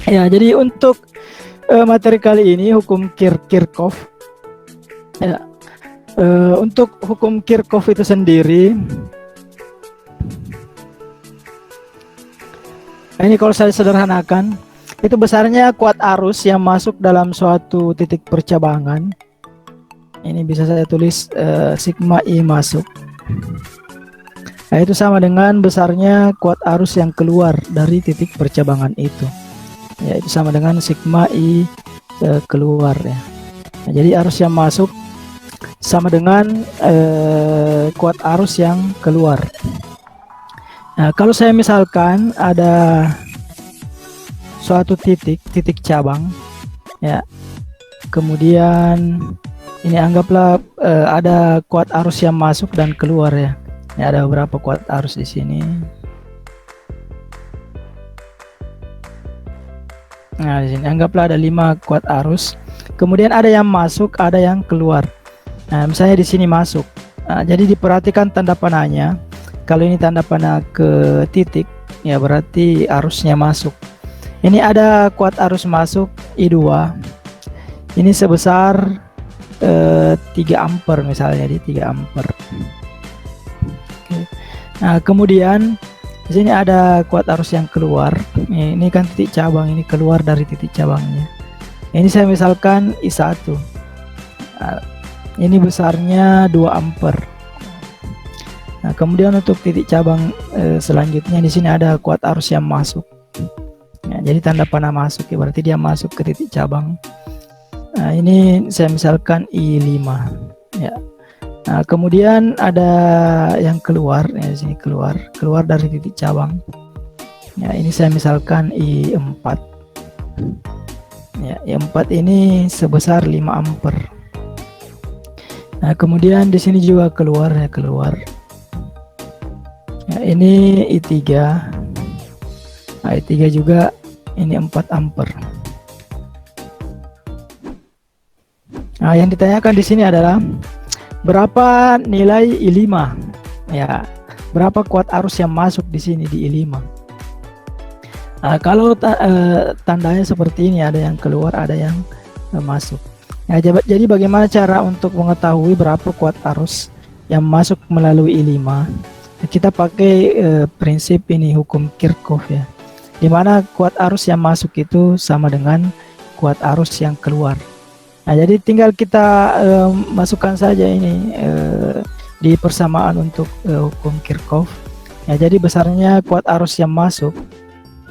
Ya, jadi untuk materi kali ini hukum Kirchhoff. Ya, untuk hukum Kirchhoff itu sendiri, ini kalau saya sederhanakan, itu besarnya kuat arus yang masuk dalam suatu titik percabangan. Ini bisa saya tulis sigma I masuk. Nah, itu sama dengan besarnya kuat arus yang keluar dari titik percabangan itu. Ya, itu sama dengan sigma I keluar ya. Nah, jadi arus yang masuk sama dengan kuat arus yang keluar. Nah, kalau saya misalkan ada suatu titik cabang ya, kemudian ini anggaplah ada kuat arus yang masuk dan keluar ya. Ini ada beberapa kuat arus di sini. Nah, di sini anggaplah ada 5 kuat arus. Kemudian ada yang masuk, ada yang keluar. Nah, misalnya di sini masuk. Nah, jadi diperhatikan tanda panahnya. Kalau ini tanda panah ke titik, ya berarti arusnya masuk. Ini ada kuat arus masuk I2. Ini sebesar 3 ampere misalnya, di 3 ampere. Oke. Nah, kemudian di sini ada kuat arus yang keluar. Ini kan titik cabang, ini keluar dari titik cabangnya. Ini saya misalkan I1. Nah, ini besarnya 2 ampere. Nah, kemudian untuk titik cabang selanjutnya di sini ada kuat arus yang masuk. Nah, jadi tanda panah masuk ya, berarti dia masuk ke titik cabang. Nah, ini saya misalkan I5 ya. Nah, kemudian ada yang keluar ya, di sini keluar dari titik cabang. Ya, ini saya misalkan I4. Ya, I4 ini sebesar 5 ampere. Nah, kemudian di sini juga keluar ya, Ya, ini I3. Nah, I3 juga ini 4 ampere. Nah, yang ditanyakan di sini adalah berapa nilai I5? Ya, berapa kuat arus yang masuk di sini di I5? Nah, kalau tandanya seperti ini, ada yang keluar, ada yang masuk. Nah, jadi bagaimana cara untuk mengetahui berapa kuat arus yang masuk melalui I5? Kita pakai prinsip ini, hukum Kirchhoff ya, dimana kuat arus yang masuk itu sama dengan kuat arus yang keluar. Nah, jadi tinggal kita masukkan saja ini di persamaan untuk hukum Kirchhoff. Ya, jadi besarnya kuat arus yang masuk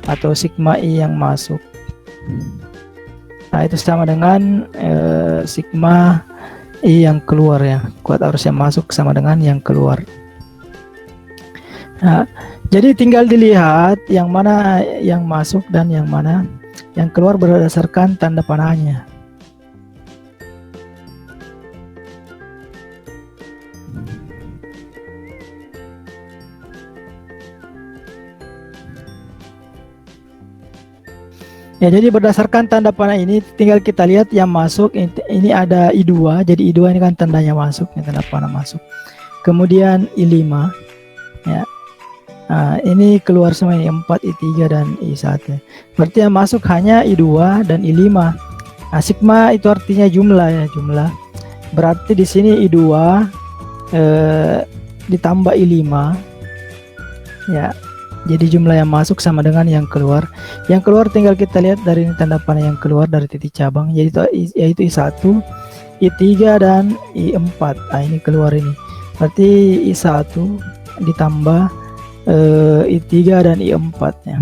atau sigma I yang masuk, nah itu sama dengan sigma I yang keluar ya. Kuat arus yang masuk sama dengan yang keluar. Nah, jadi tinggal dilihat yang mana yang masuk dan yang mana yang keluar berdasarkan tanda panahnya. Ya, jadi berdasarkan tanda panah ini tinggal kita lihat yang masuk. Ini ada I2, jadi I2 ini kan tandanya masuk, ini tanda panah masuk. Kemudian I5 ya. Nah, ini keluar semua, ini 4, I3 dan I1. Berarti yang masuk hanya I2 dan I5. Nah, sigma itu artinya jumlah ya, jumlah. Berarti di sini I2 ditambah I5 ya. Jadi jumlah yang masuk sama dengan yang keluar. Yang keluar tinggal kita lihat dari ini tanda panah yang keluar dari titik cabang, yaitu I1, I3 dan I4. Nah, ini keluar ini. Berarti I1 ditambah I3 dan I4 ya.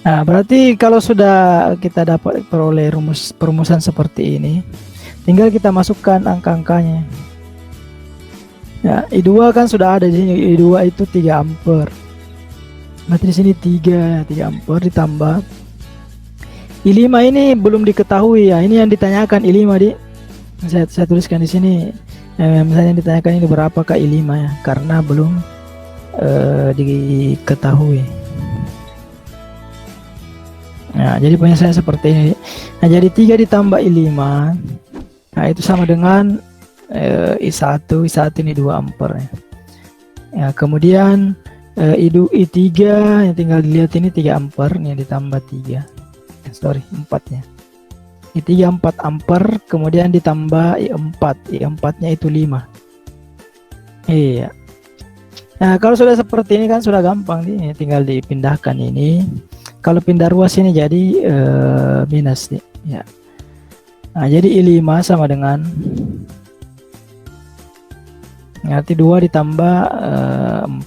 Nah, berarti kalau sudah kita dapat peroleh perumusan seperti ini, tinggal kita masukkan angka-angkanya. Ya, I2 kan sudah ada di sini. I2 itu 3 ampere. Berarti di sini 3 ampere ditambah I5 ini belum diketahui ya. Ini yang ditanyakan I5 di. Saya tuliskan di sini. Misalnya ditanyakan ini berapakah I5 ya, karena belum diketahui. Nah, jadi penjelasannya seperti ini. Nah, jadi 3 ditambah I5. Nah, itu sama dengan I1 ini 2 ampere ya. Ya, kemudian I3 yang tinggal dilihat ini 3 ampere nih ditambah 3. Sorry, 4-nya. I3 4 ampere, kemudian ditambah I4. I4-nya itu 5. Iya. Nah, kalau sudah seperti ini kan sudah gampang nih, tinggal dipindahkan ini. Kalau pindah ruas ini jadi minus nih, ya. Nah, jadi I5 sama dengan nanti 2 ditambah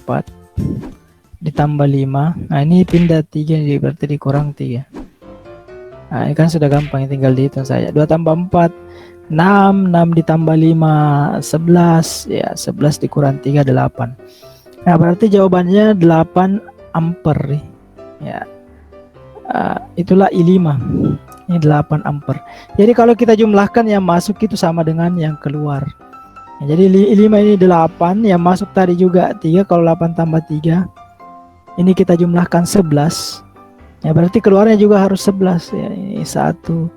4 ditambah 5. Nah, ini pindah 3 jadi berarti dikurang 3. Nah, ini kan sudah gampang, tinggal dihitung saja. 2 tambah 4 6, 6 ditambah 5 11, ya 11 dikurang 3 8. Nah, berarti jawabannya 8 ampere ya. Itulah I5. Ini 8 ampere. Jadi kalau kita jumlahkan yang masuk itu sama dengan yang keluar. Ya, jadi I5 ini 8, yang masuk tadi juga 3. Kalau 8 tambah 3 ini kita jumlahkan 11. Ya, berarti keluarnya juga harus 11 ya. Ini 1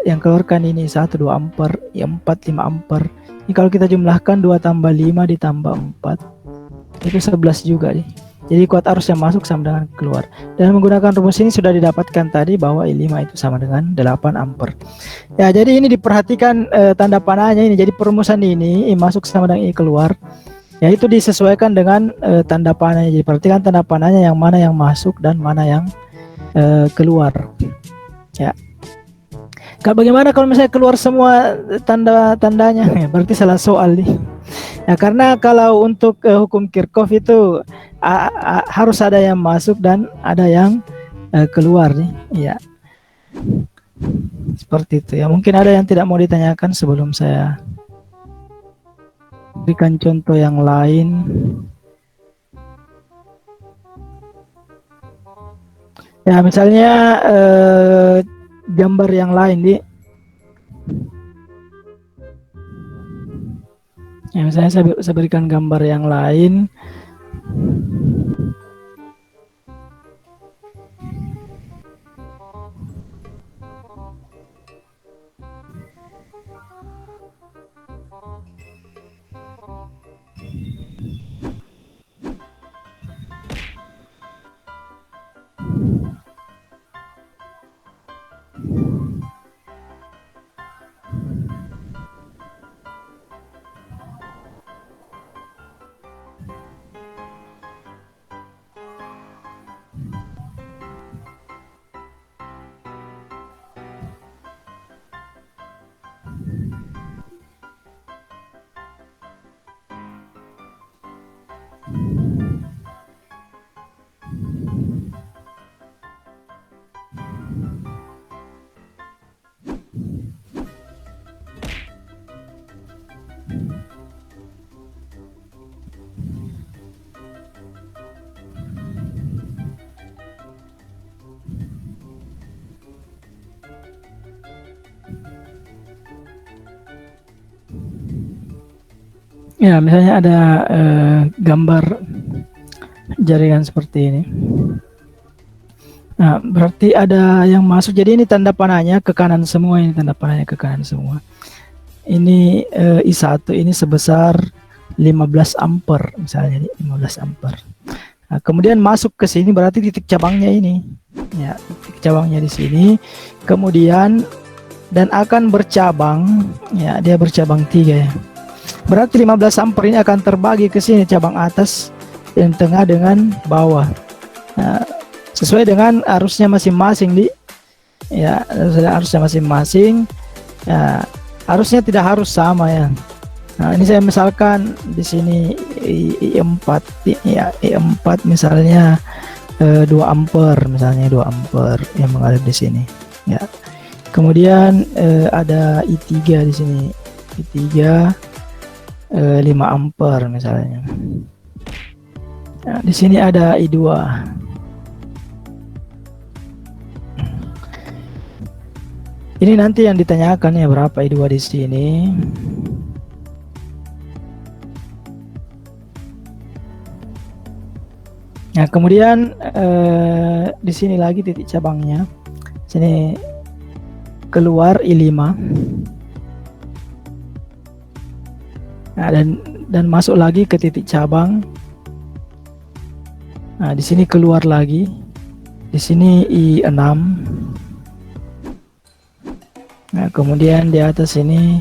yang keluarkan ini 1 2 ampere, ya 4 5 ampere. Ini kalau kita jumlahkan 2 tambah 5 ditambah 4 itu 11 juga nih. Jadi kuat arus yang masuk sama dengan keluar. Dan menggunakan rumus ini sudah didapatkan tadi bahwa I5 itu sama dengan 8 ampere. Ya, jadi ini diperhatikan tanda panahnya ini. Jadi perumusan ini I masuk sama dengan I keluar. Ya, itu disesuaikan dengan tanda panahnya. Jadi perhatikan tanda panahnya yang mana yang masuk dan mana yang keluar. Ya. Bagaimana kalau misalnya keluar semua tanda-tandanya? Ya, berarti salah soal nih. Ya, karena kalau untuk hukum Kirchhoff itu harus ada yang masuk dan ada yang keluar nih. Ya, seperti itu ya. Mungkin ada yang tidak mau ditanyakan sebelum saya berikan contoh yang lain. Ya, misalnya gambar yang lain nih. Ya, misalnya saya berikan gambar yang lain. Ya, misalnya ada gambar jaringan seperti ini. Nah, berarti ada yang masuk. Jadi ini tanda panahnya ke kanan semua, ini tanda panahnya ke kanan semua. Ini I1 ini sebesar 15 ampere misalnya, 15 ampere. Nah, kemudian masuk ke sini berarti titik cabangnya ini. Ya, titik cabangnya di sini. Kemudian dan akan bercabang, ya dia bercabang 3 ya. Berarti 15 ampere ini akan terbagi ke sini, cabang atas dan tengah dengan bawah. Nah, sesuai dengan arusnya masing-masing di ya, arusnya masing-masing. Ya, arusnya tidak harus sama ya. Nah, ini saya misalkan di sini I4 ya, I4 misalnya 2 ampere misalnya, 2 ampere yang mengalir di sini ya. Kemudian ada I3 di sini, I3 5 ampere misalnya. Nah, di sini ada I2. Ini nanti yang ditanyakan ya, berapa I2 di sini. Nah, kemudian di sini lagi titik cabangnya. Sini keluar I5. Nah, dan masuk lagi ke titik cabang. Nah, di sini keluar lagi. Di sini I6. Nah, kemudian di atas ini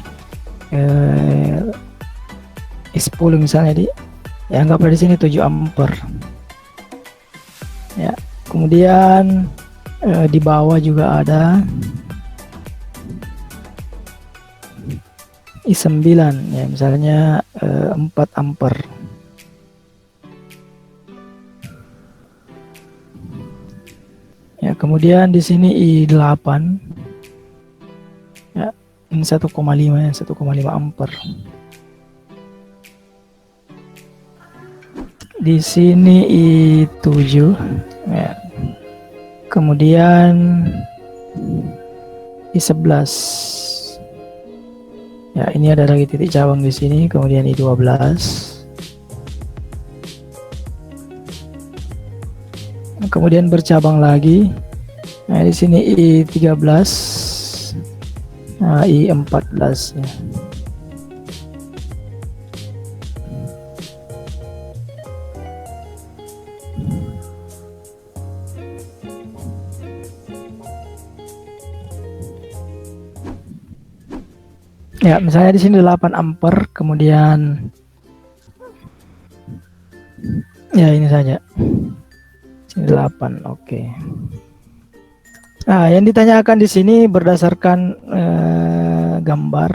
I10 misalnya ya anggaplah di sini 7 ampere. Ya, kemudian di bawah juga ada I9 ya, misalnya 4 ampere. Ya, kemudian di sini I8. Ya, ini 1,5 ya, 1,5 ampere. Di sini I7 ya. Kemudian I11. Ya, ini ada lagi titik cabang di sini, kemudian I12. Kemudian bercabang lagi. Nah, di sini I13. Nah, I14 ya. Ya, misalnya di sini 8 ampere, kemudian ya ini saja. Sini 8, oke. Nah, yang ditanyakan di sini berdasarkan gambar.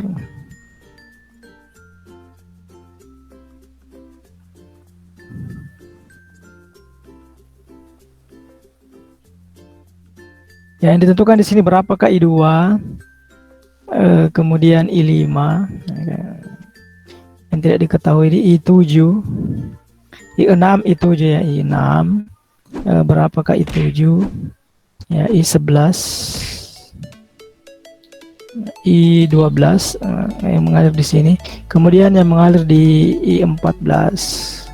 Ya, yang ditentukan di sini berapakah I2, kemudian I5, yang tidak diketahui di I7, I6, I7 ya, I6, berapakah I7, ya I11, I12 yang mengalir di sini, kemudian yang mengalir di I14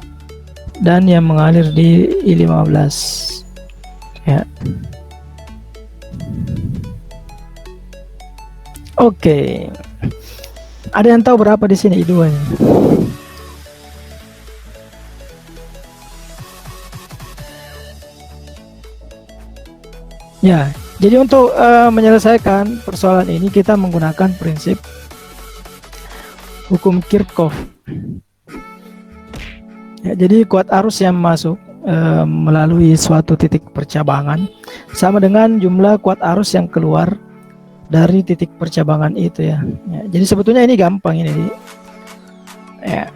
dan yang mengalir di I15 ya. Oke. Ada yang tahu berapa di sini I2-nya? Ya, jadi untuk menyelesaikan persoalan ini kita menggunakan prinsip hukum Kirchhoff. Ya, jadi kuat arus yang masuk melalui suatu titik percabangan sama dengan jumlah kuat arus yang keluar dari titik percabangan itu ya. Jadi sebetulnya ini gampang ini. Ya.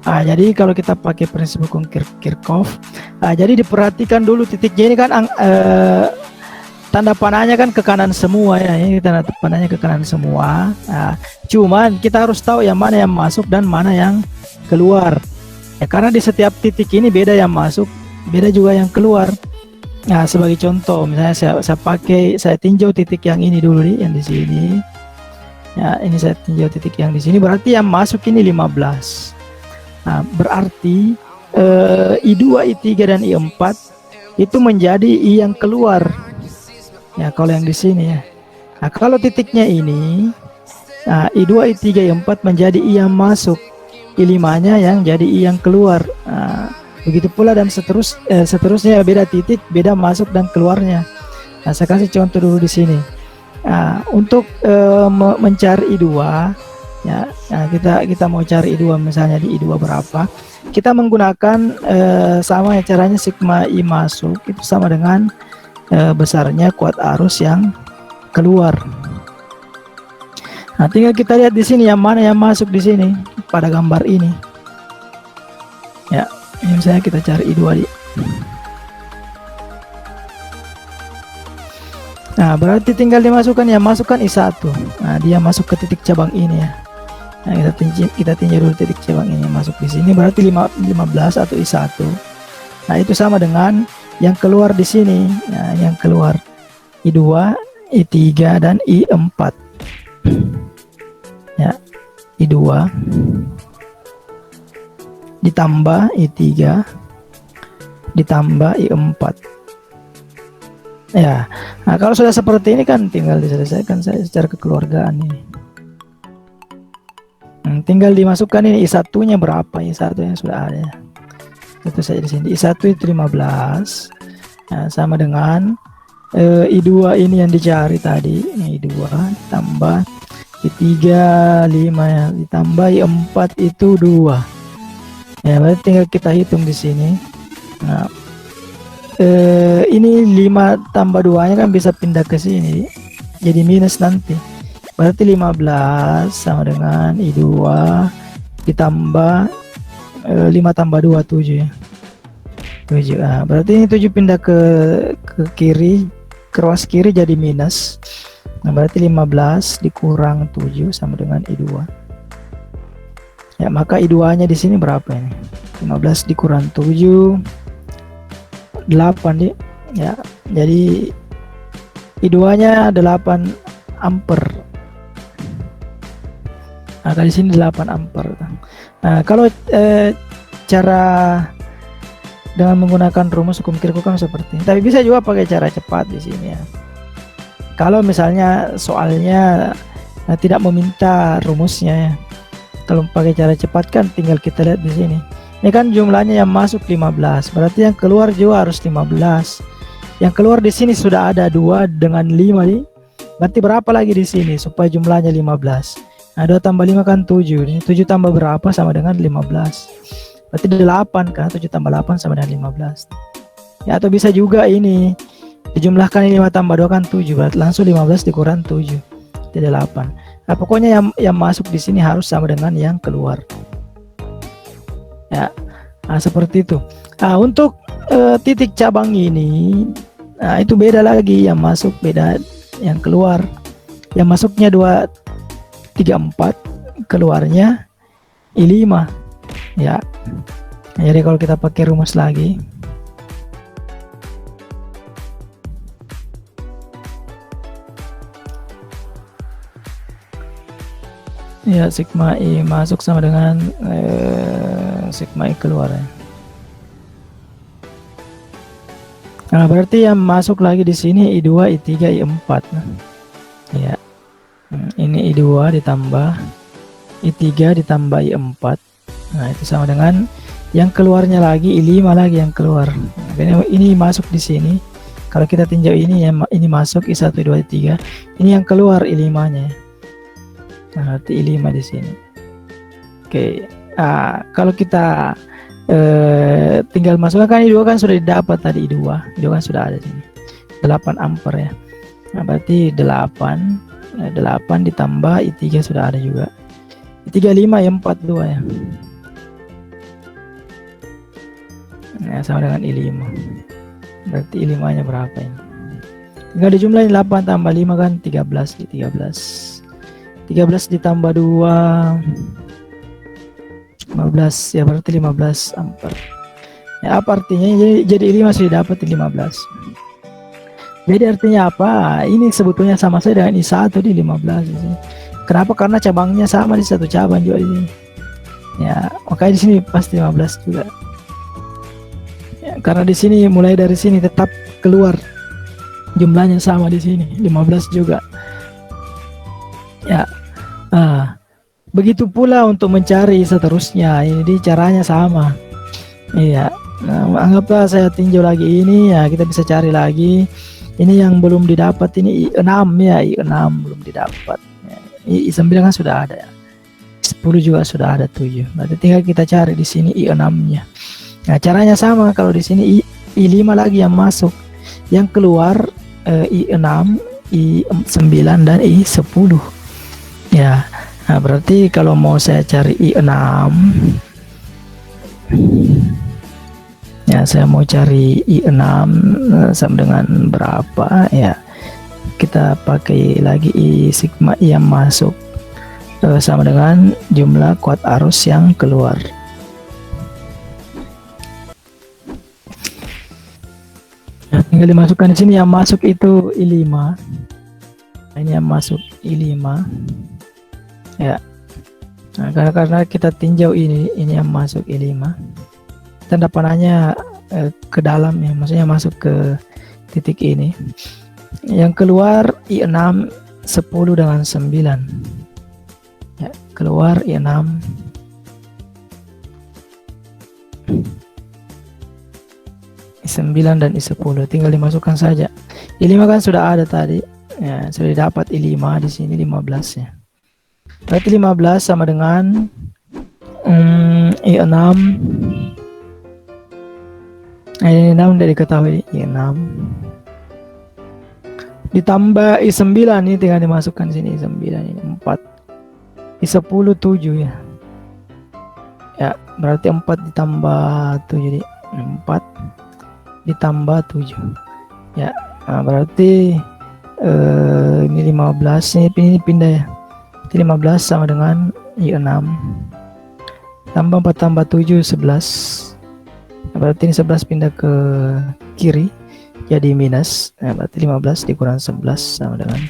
Jadi kalau kita pakai prinsip hukum Kirchhoff, jadi diperhatikan dulu titiknya ini kan tanda panahnya kan ke kanan semua ya. Ini tanda panahnya ke kanan semua. Cuman kita harus tahu yang mana yang masuk dan mana yang keluar. Ya, karena di setiap titik ini beda yang masuk, beda juga yang keluar. Nah, sebagai contoh, misalnya saya tinjau titik yang ini dulu nih, yang di sini. Ya, ini saya tinjau titik yang di sini, berarti yang masuk ini 15. Nah, berarti I2, I3 dan I4 itu menjadi I yang keluar. Ya, kalau yang di sini ya. Nah, kalau titiknya ini, nah, I2, I3, I4 menjadi I yang masuk, I5-nya yang jadi I yang keluar. Nah, begitu pula dan seterusnya, beda titik, beda masuk dan keluarnya. Nah, saya kasih contoh dulu di sini. Nah, untuk mencari I2, ya, nah kita mau cari I2 misalnya di I2 berapa? Kita menggunakan sama ya caranya, sigma I masuk itu sama dengan besarnya kuat arus yang keluar. Nah, tinggal kita lihat di sini yang mana yang masuk di sini pada gambar ini. Ya. Ini misalnya kita cari I2 Nah, berarti tinggal dimasukkan, yang masukkan I1. Nah, dia masuk ke titik cabang ini ya. Nah, kita tinjau dulu titik cabang ini masuk di sini, berarti 15 atau I1. Nah, itu sama dengan yang keluar di sini. Nah, yang keluar I2, I3 dan I4. Ya, I2 ditambah I3 ditambah I4 ya. Nah, kalau sudah seperti ini kan tinggal diselesaikan saya secara kekeluargaan ini. Tinggal dimasukkan ini I1 nya berapa, I1 yang sudah ada. Itu saja di sini. I1 itu 15. Nah, sama dengan I2 ini yang dicari tadi. I2 tambah I3 5 ya, ditambah I4 itu 2. Ya, berarti tinggal kita hitung di sini. Nah, ini 5 tambah 2 nya kan bisa pindah ke sini. Jadi minus nanti. Berarti 15 sama dengan I2 ditambah 5 tambah 2 7 ya. 7. Nah, berarti ini 7 pindah ke kiri, ke ruas kiri jadi minus. Nah, berarti 15 dikurang 7 sama dengan I2. Ya, maka I2 nya di sini berapa ini? 15 dikurang 7 8 di. Ya, jadi I2 nya 8 ampere. Nah, di sini 8 ampere. Nah, kalau cara dengan menggunakan rumus hukum Kirchhoff seperti ini. Tapi bisa juga pakai cara cepat di sini ya. Kalau misalnya soalnya tidak meminta rumusnya ya. Kalau pakai cara cepat kan tinggal kita lihat di sini. Ini kan jumlahnya yang masuk 15, berarti yang keluar juga harus 15. Yang keluar di sini sudah ada 2 dengan 5 nih. Berarti berapa lagi di sini supaya jumlahnya 15? Nah, 2 tambah 5 kan 7. Ini 7 tambah berapa sama dengan 15? Berarti 8 kan, 7 tambah 8 sama dengan 15. Ya, atau bisa juga ini dijumlahkan, ini 5 tambah 2 kan 7, berarti langsung 15 dikurang 7 jadi 8. Nah, pokoknya yang masuk di sini harus sama dengan yang keluar. Ya, nah, seperti itu. Nah, untuk titik cabang ini, nah itu beda lagi, yang masuk beda yang keluar. Yang masuknya 2 3 4, keluarnya I5 ya. Jadi kalau kita pakai rumus lagi, ya sigma I masuk sama dengan sigma I keluar ya. Nah, berarti yang masuk lagi di sini I2 I3 I4 nah. Ya. Ini I2 ditambah I3 ditambah I4. Nah, itu sama dengan yang keluarnya lagi I5 lagi yang keluar. Ini masuk di sini. Kalau kita tinjau ini, ini masuk I1 I2 I3. Ini yang keluar I5-nya. Nah, berarti I5 di sini. Oke. Nah, kalau kita tinggal masukkan, kan I2 kan sudah didapat tadi, I2 kan sudah ada di sini. 8 ampere ya. Nah, berarti 8 ditambah I3 sudah ada juga. I3 5 I4 2 ya. Nah, sama dengan I5. Berarti I5 nya berapa ini? Tinggal dijumlahin, 8 tambah 5 kan 13 di 13. 13 ditambah 2 15 ya, berarti 15 ampere. Ya, apa artinya? Jadi I5 sudah dapat 15. Jadi artinya apa? Ini sebetulnya sama saja dengan I1 di 15 di sini. Kenapa? Karena cabangnya sama di satu cabang juga di sini. Ya, makanya di sini pasti 15 juga. Ya, karena di sini mulai dari sini tetap keluar jumlahnya sama di sini 15 juga. Ya, begitu pula untuk mencari seterusnya. Ini caranya sama. Iya. Nah, anggaplah saya tinjau lagi ini ya, kita bisa cari lagi. Ini yang belum didapat ini I6 ya, I6 belum didapat. Ya, I9 kan sudah ada ya. 10 juga sudah ada 7. Berarti tinggal kita cari di sini I6-nya. Nah, caranya sama. Kalau di sini I5 lagi yang masuk. Yang keluar I6, I9 dan I10. Ya. Nah, berarti kalau mau saya cari I6, ya saya mau cari I6 sama dengan berapa ya, kita pakai lagi I sigma I yang masuk sama dengan jumlah kuat arus yang keluar. Nah, tinggal dimasukkan di sini, yang masuk itu I5. Nah, ini yang masuk I5 ya. Nah, karena kita tinjau ini yang masuk I5, tanda panahnya ke dalam ya, maksudnya masuk ke titik ini. Yang keluar I6 10 dengan 9 ya, keluar I6 I9 dan I10 tinggal dimasukkan saja. I5 kan sudah ada tadi. Ya, sudah dapat I5 di sini 15 ya. Berarti 15 sama dengan I6. I6 udah diketahui I6. Ditambah I9 ini tinggal dimasukkan sini I9 ini 4. I10 7 ya. Ya, berarti 4 ditambah 7 jadi 4 ditambah 7. Ya, nah berarti ini 15 ini pindah ya. 15 sama dengan I6 tambah 4 tambah 7 11. Nah, berarti ini 11 pindah ke kiri jadi minus. Nah, berarti 15 dikurang 11 sama dengan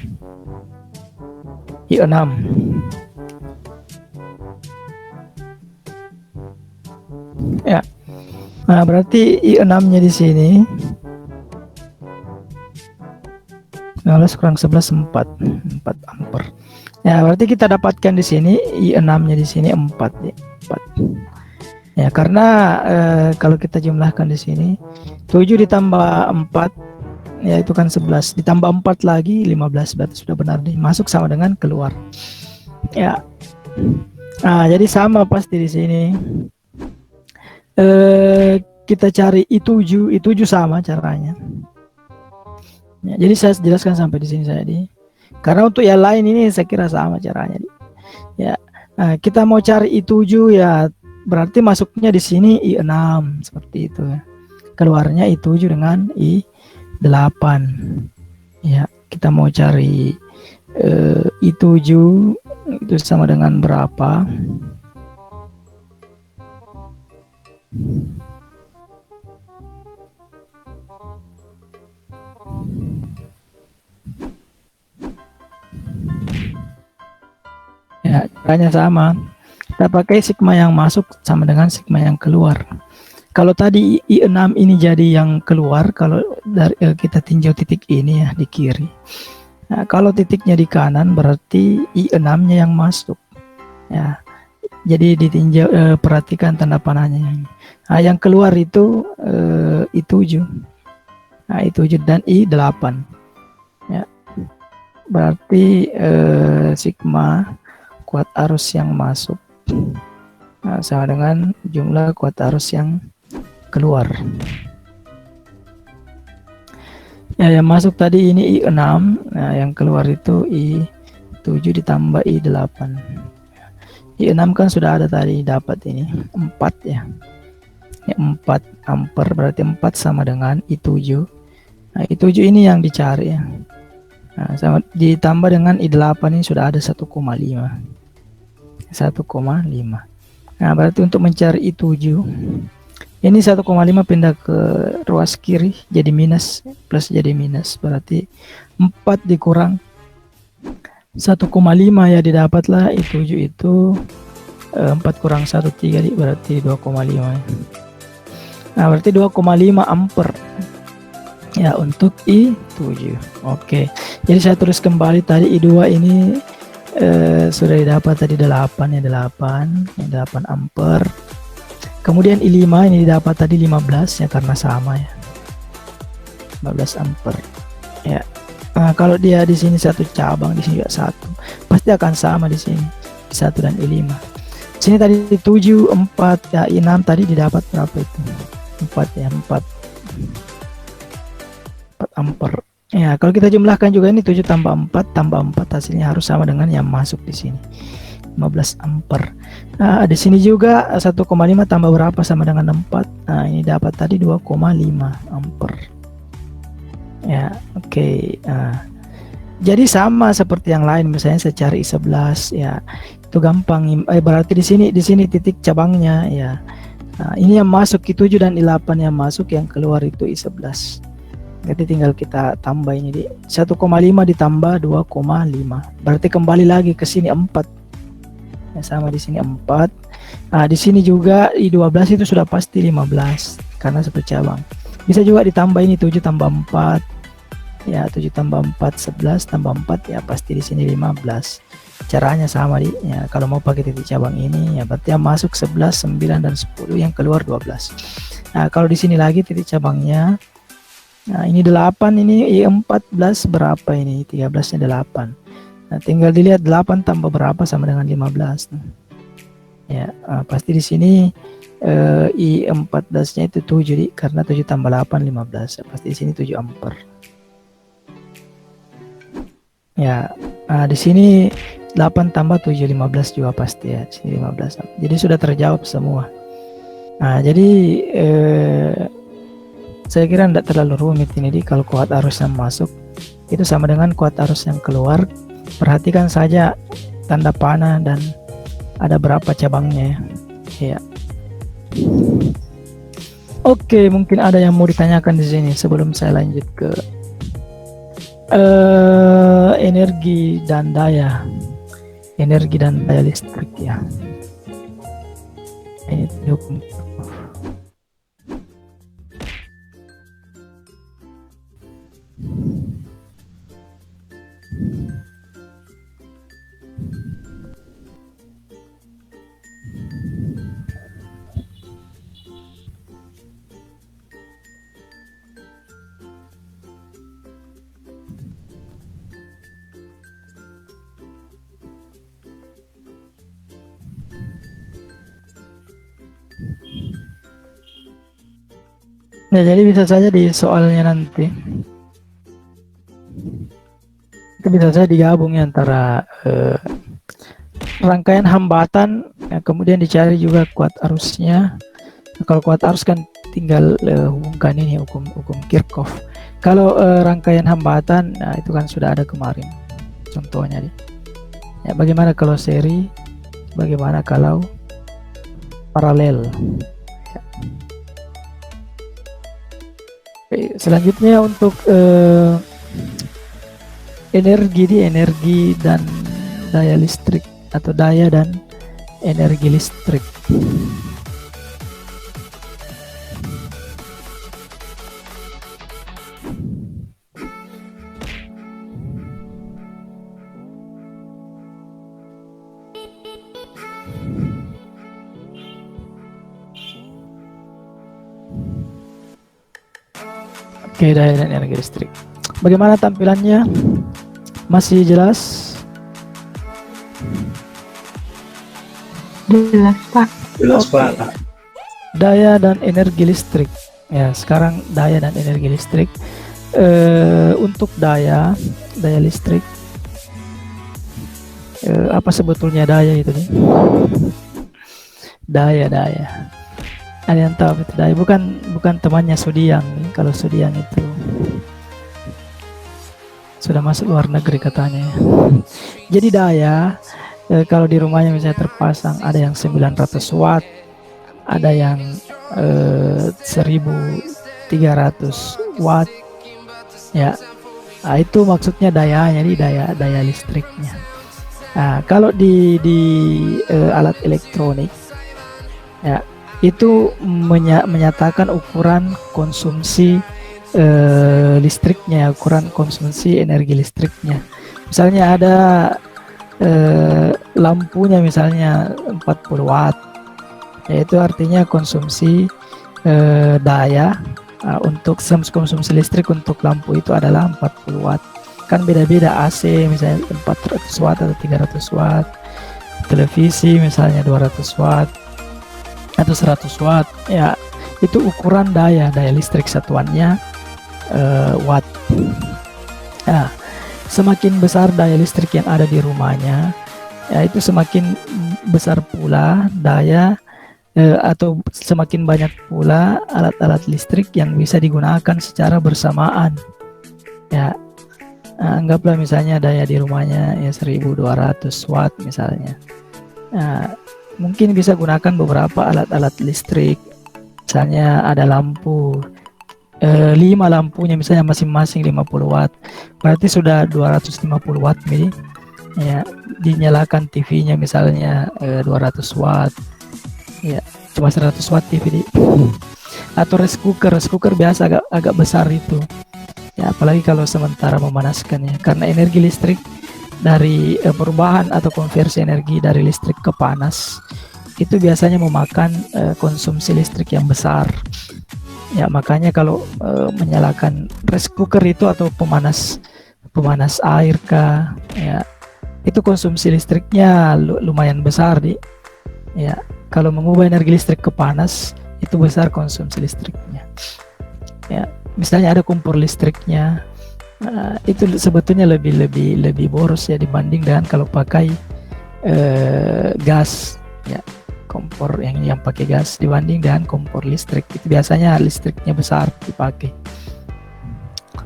I6. Ya. Nah, berarti I6 nya di sini 19 kurang 11 4 ampere. Ya, berarti kita dapatkan di sini I6-nya di sini 4 ya. 4. Ya, karena kalau kita jumlahkan di sini 7 ditambah 4 ya itu kan 11 ditambah 4 lagi 15 berarti sudah benar nih masuk sama dengan keluar. Ya. Nah, jadi sama pasti di sini. Kita cari I7 sama caranya. Ya, jadi saya jelaskan sampai di sini saya karena untuk yang lain ini saya kira sama caranya. Ya, nah, kita mau cari I7 ya berarti masuknya di sini I6 seperti itu ya. Keluarnya I7 dengan I8. Ya, kita mau cari I7 itu sama dengan berapa? Ya, caranya sama. Kita pakai sigma yang masuk sama dengan sigma yang keluar. Kalau tadi I6 ini jadi yang keluar, kalau dari kita tinjau titik ini ya di kiri. Nah, kalau titiknya di kanan berarti I6-nya yang masuk. Ya. Jadi ditinjau perhatikan tanda panahnya. Nah, yang keluar itu I7. Nah, I7 dan I8. Ya. Berarti sigma kuat arus yang masuk sama dengan jumlah kuat arus yang keluar. Ya, yang masuk tadi ini I6, nah yang keluar itu I7 ditambah I8. I6 kan sudah ada tadi, dapat ini 4 ya. Ya 4 ampere berarti 4 sama dengan I7. Nah, I7 ini yang dicari ya. Nah, sama ditambah dengan I8 ini sudah ada 1,5. 1,5. Nah, berarti untuk mencari I7 ini 1,5 pindah ke ruas kiri jadi minus, plus jadi minus, berarti 4 dikurang 1,5 ya didapatlah I7 itu 4 kurang 1 3 berarti 2,5 ya. Nah, berarti 2,5 ampere ya untuk I7. Oke, jadi saya tulis kembali tadi I2 ini sudah didapat tadi 8 ya, 8 ampere. Kemudian I5 ini didapat tadi 15 ya karena sama ya, 15 ampere ya. Nah, kalau dia di sini satu cabang, di sini juga satu, pasti akan sama di sini I1 dan I5. Sini tadi 7 4 ya, I6 tadi didapat berapa itu? 4 ya, 4 ampere. Ya, kalau kita jumlahkan juga ini 7 tambah 4 tambah 4 hasilnya harus sama dengan yang masuk di sini. 15 ampere. Nah, di sini juga 1,5 tambah berapa sama dengan 4. Nah, ini dapat tadi 2,5 ampere. Ya, oke. Nah, jadi sama seperti yang lain, misalnya saya cari I11 ya. Itu gampang. Berarti di sini titik cabangnya ya. Nah, ini yang masuk I7 dan I8 yang masuk, yang keluar itu I11. Jadi tinggal kita tambah ini di 1,5 ditambah 2,5. Berarti kembali lagi ke sini 4. Ya, sama di sini 4. Nah, di sini juga I12 itu sudah pasti 15 karena sepercabang. Bisa juga ditambah ini 7 tambah 4. Ya, 7 tambah 4 11 tambah 4 ya pasti di sini 15. Caranya sama ya, kalau mau pakai titik cabang ini ya berarti yang masuk 11, 9 dan 10, yang keluar 12. Nah, kalau di sini lagi titik cabangnya. Nah, ini 8, ini I14 berapa ini? 13-nya 8. Nah, tinggal dilihat 8 tambah berapa sama dengan 15. Ya, pasti di sini I14-nya itu 7, karena 7 tambah 8 15. Pasti di sini 7 ampere. Ya, di sini 8 tambah 7 15 juga pasti ya. Di sini 15. Jadi sudah terjawab semua. Nah, jadi saya kira tidak terlalu rumit ini. Kalau kuat arus yang masuk itu sama dengan kuat arus yang keluar. Perhatikan saja tanda panah dan ada berapa cabangnya ya. Oke, mungkin ada yang mau ditanyakan di sini sebelum saya lanjut ke energi dan daya listrik ya. Ini hukum. Nah, jadi bisa saja di soalnya nanti itu bisa saja digabung antara rangkaian hambatan, kemudian dicari juga kuat arusnya. Kalau kuat arus kan tinggal hubungkan ini hukum Kirchhoff. Kalau rangkaian hambatan, nah itu kan sudah ada kemarin contohnya deh. Ya, bagaimana kalau seri, bagaimana kalau paralel. Ya. Oke, selanjutnya untuk energi dan daya listrik atau daya dan energi listrik. Oke, daya dan energi listrik. Bagaimana tampilannya? Masih jelas? Jelas, Pak. Jelas, Pak. Daya dan energi listrik. Ya, sekarang daya dan energi listrik. Untuk daya listrik. Apa sebetulnya daya itu nih? Daya. Ada yang tahu itu daya? Bukan temannya Sudiang nih. Kalau Sudiang itu sudah masuk luar negeri katanya. Jadi daya, kalau di rumahnya misalnya terpasang ada yang 900 watt, ada yang 1300 watt ya. Nah, itu maksudnya dayanya, di daya listriknya. Nah, kalau di alat elektronik ya, itu menyatakan ukuran konsumsi listriknya, ukuran konsumsi energi listriknya. Misalnya ada lampunya misalnya 40 watt, yaitu artinya konsumsi daya untuk konsumsi listrik untuk lampu itu adalah 40 watt. Kan beda-beda, AC misalnya 400 watt atau 300 watt, televisi misalnya 200 watt atau 100 watt ya. Itu ukuran daya listrik, satuannya watt. Nah, semakin besar daya listrik yang ada di rumahnya ya, itu semakin besar pula daya atau semakin banyak pula alat-alat listrik yang bisa digunakan secara bersamaan ya. Nah, anggaplah misalnya daya di rumahnya ya 1200 watt misalnya. Nah, mungkin bisa gunakan beberapa alat-alat listrik. Misalnya ada lampu 5 lampunya misalnya masing-masing 50 watt, berarti sudah 250 watt nih ya. Dinyalakan TV-nya misalnya 200 watt ya, cuma 100 watt TV atau rice cooker biasa agak besar itu ya, apalagi kalau sementara memanaskannya, karena energi listrik dari perubahan atau konversi energi dari listrik ke panas itu biasanya memakan konsumsi listrik yang besar. Ya, makanya kalau menyalakan rice cooker itu atau pemanas air kah, ya itu konsumsi listriknya lumayan besar ya. Kalau mengubah energi listrik ke panas itu besar konsumsi listriknya. Ya, misalnya ada kompor listriknya, itu sebetulnya lebih boros ya dibanding dengan kalau pakai gas ya. Kompor yang pakai gas dibanding dengan kompor listrik itu biasanya listriknya besar dipakai.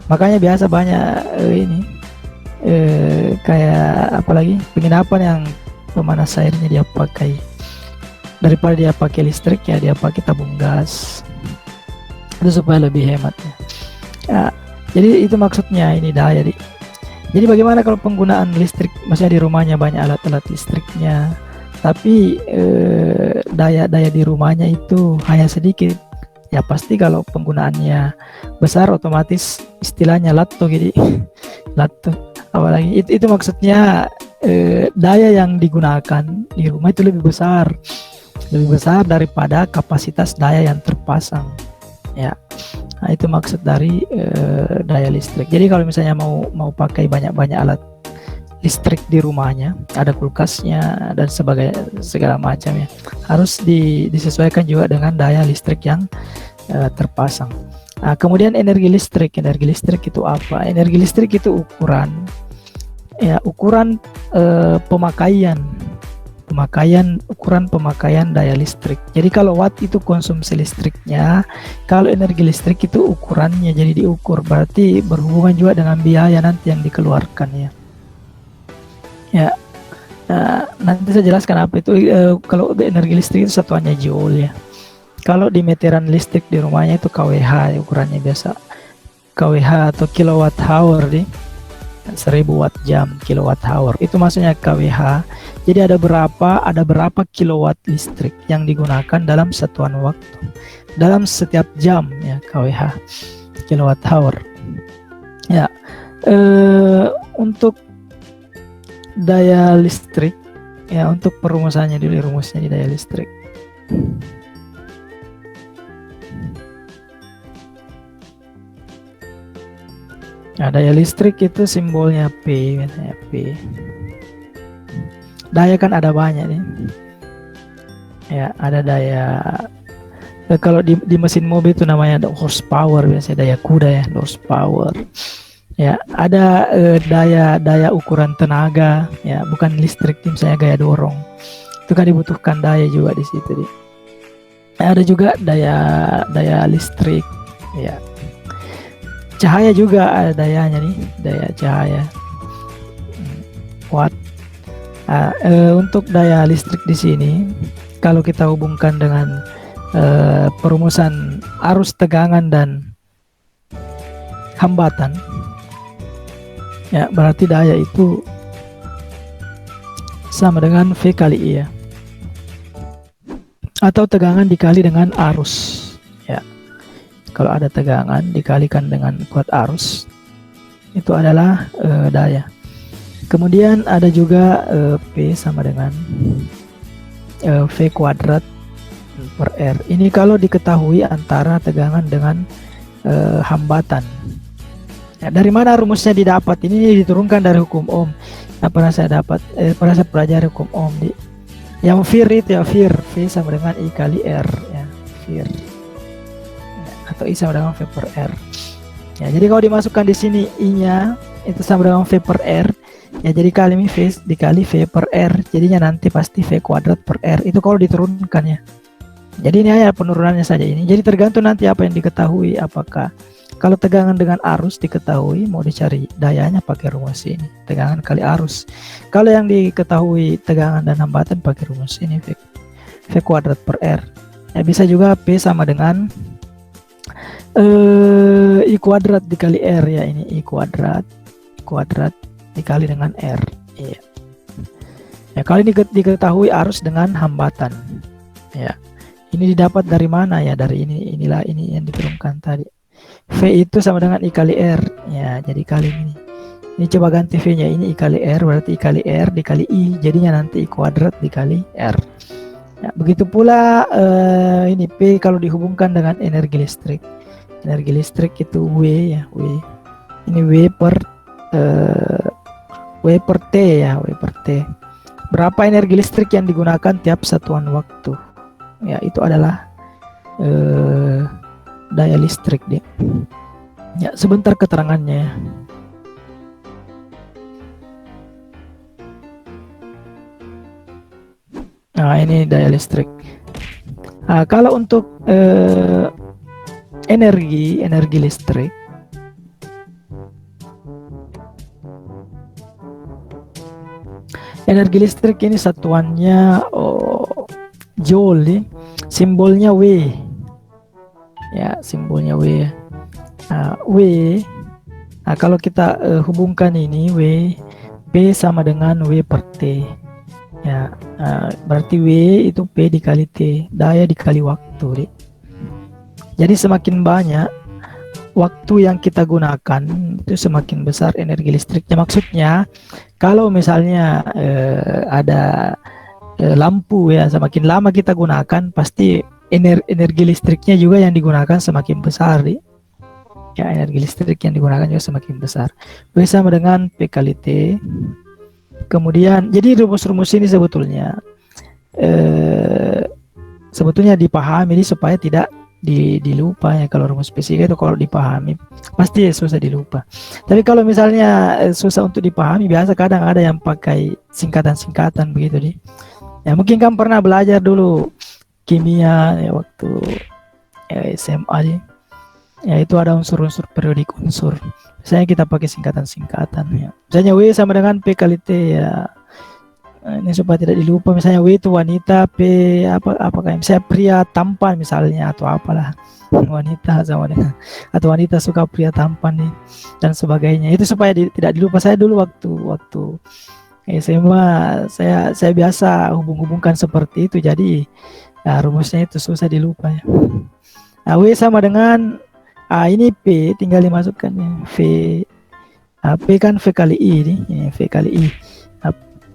Makanya biasa banyak kayak apalagi penginapan yang pemanas airnya dia pakai, daripada dia pakai listrik ya dia pakai tabung gas itu supaya lebih hemat ya. Jadi itu maksudnya ini daya. Jadi bagaimana kalau penggunaan listrik, maksudnya di rumahnya banyak alat-alat listriknya tapi daya di rumahnya itu hanya sedikit ya, pasti kalau penggunaannya besar otomatis istilahnya latto gitu. Latto apalagi itu maksudnya daya yang digunakan di rumah itu lebih besar daripada kapasitas daya yang terpasang ya. Nah, itu maksud dari daya listrik. Jadi kalau misalnya mau pakai banyak alat listrik di rumahnya, ada kulkasnya dan segala macam ya, harus disesuaikan juga dengan daya listrik yang terpasang. Nah, kemudian energi listrik itu apa? Energi listrik itu ukuran pemakaian daya listrik. Jadi kalau watt itu konsumsi listriknya, kalau energi listrik itu ukurannya, jadi diukur, berarti berhubungan juga dengan biaya nanti yang dikeluarkan ya. Ya, nanti saya jelaskan apa itu. Kalau energi listrik itu satuannya joule ya. Kalau di meteran listrik di rumahnya itu kWh, ukurannya biasa kWh atau kilowatt hour 1000 watt jam kilowatt hour. Itu maksudnya kWh. Jadi ada berapa kilowatt listrik yang digunakan dalam satuan waktu, dalam setiap jam ya, kWh kilowatt hour. Ya, untuk daya listrik ya, untuk perumusannya dulu, rumusnya di daya listrik. Nah, daya listrik itu simbolnya P, biasanya P. Daya kan ada banyak nih. Ya, ada daya kalau di mesin mobil itu namanya ada horsepower, biasanya daya kuda ya, horsepower. Ya, ada daya ukuran tenaga ya, bukan listrik, misalnya gaya dorong. Itu kan dibutuhkan daya juga di situ. Ada juga daya listrik ya. Cahaya juga ada dayanya nih, daya cahaya. Watt. Untuk daya listrik di sini kalau kita hubungkan dengan perumusan arus, tegangan dan hambatan ya, berarti daya itu sama dengan V kali I ya, atau tegangan dikali dengan arus ya. Kalau ada tegangan dikalikan dengan kuat arus, itu adalah daya. Kemudian ada juga P sama dengan V kuadrat per R. Ini kalau diketahui antara tegangan dengan hambatan. Ya, dari mana rumusnya didapat? Ini diturunkan dari hukum Ohm. Nah, pernah saya pelajari hukum Ohm yang VIR itu ya, VIR V sama dengan I kali R ya, VIR ya, atau I sama dengan V per R ya. Jadi kalau dimasukkan di sini I-nya itu sama dengan V per R ya, jadi kali ini V dikali V per R, jadinya nanti pasti V kuadrat per R. Itu kalau diturunkan ya. Jadi ini hanya penurunannya saja ini. Jadi tergantung nanti apa yang diketahui, apakah kalau tegangan dengan arus diketahui, mau dicari dayanya pakai rumus ini, tegangan kali arus. Kalau yang diketahui tegangan dan hambatan pakai rumus ini, V kuadrat per R. Ya, bisa juga P sama dengan I kuadrat dikali R ya, ini I kuadrat dikali dengan R. Iya. Ya, kalau ini diketahui arus dengan hambatan. Ya. Ini didapat dari mana ya? Dari ini yang diturunkan tadi. V itu sama dengan I kali R ya, jadi kali ini coba ganti V nya, ini I kali R, berarti I kali R dikali I, jadinya nanti I kuadrat dikali R Ya, begitu pula ini P kalau dihubungkan dengan energi listrik. Energi listrik itu W ya, W. Ini eh, W per T ya, W per T. Berapa energi listrik yang digunakan tiap satuan waktu? Ya, itu adalah daya listrik dia. Ya, sebentar keterangannya ya. Nah, ini daya listrik. Nah, kalau untuk energi listrik, energi listrik ini satuannya joule, simbolnya W. Ya, simbolnya W. Nah, W. Nah, kalau kita hubungkan ini W, P sama dengan W per T. Ya, berarti W itu P dikali T, daya dikali waktu, Dek. Jadi semakin banyak waktu yang kita gunakan, itu semakin besar energi listriknya. Maksudnya, kalau misalnya ada lampu ya, semakin lama kita gunakan, pasti energi listriknya juga yang digunakan semakin besar, Dek. Ya, energi listrik yang digunakan juga semakin besar. W sama dengan P kali T. Kemudian, jadi rumus-rumus ini sebetulnya dipahami ini supaya tidak dilupa ya. Kalau rumus fisika itu kalau dipahami pasti susah dilupa. Tapi kalau misalnya susah untuk dipahami, biasa kadang ada yang pakai singkatan-singkatan begitu nih. Ya mungkin kamu pernah belajar dulu kimia ya, waktu SMA nih. Ya itu ada unsur-unsur periodik unsur. Misalnya kita pakai singkatan-singkatan ya. Misalnya W sama dengan P kali T ya. Ini supaya tidak dilupa, misalnya W itu wanita, P apakah misalnya pria tampan misalnya atau apalah, wanita sama dengan, atau wanita suka pria tampan nih dan sebagainya. Itu supaya tidak dilupa. Saya dulu waktu SMA saya biasa hubung-hubungkan seperti itu, jadi rumusnya itu susah dilupa ya. Nah, W sama dengan ini P tinggal dimasukkan ya. P kan V kali I ini V kali I.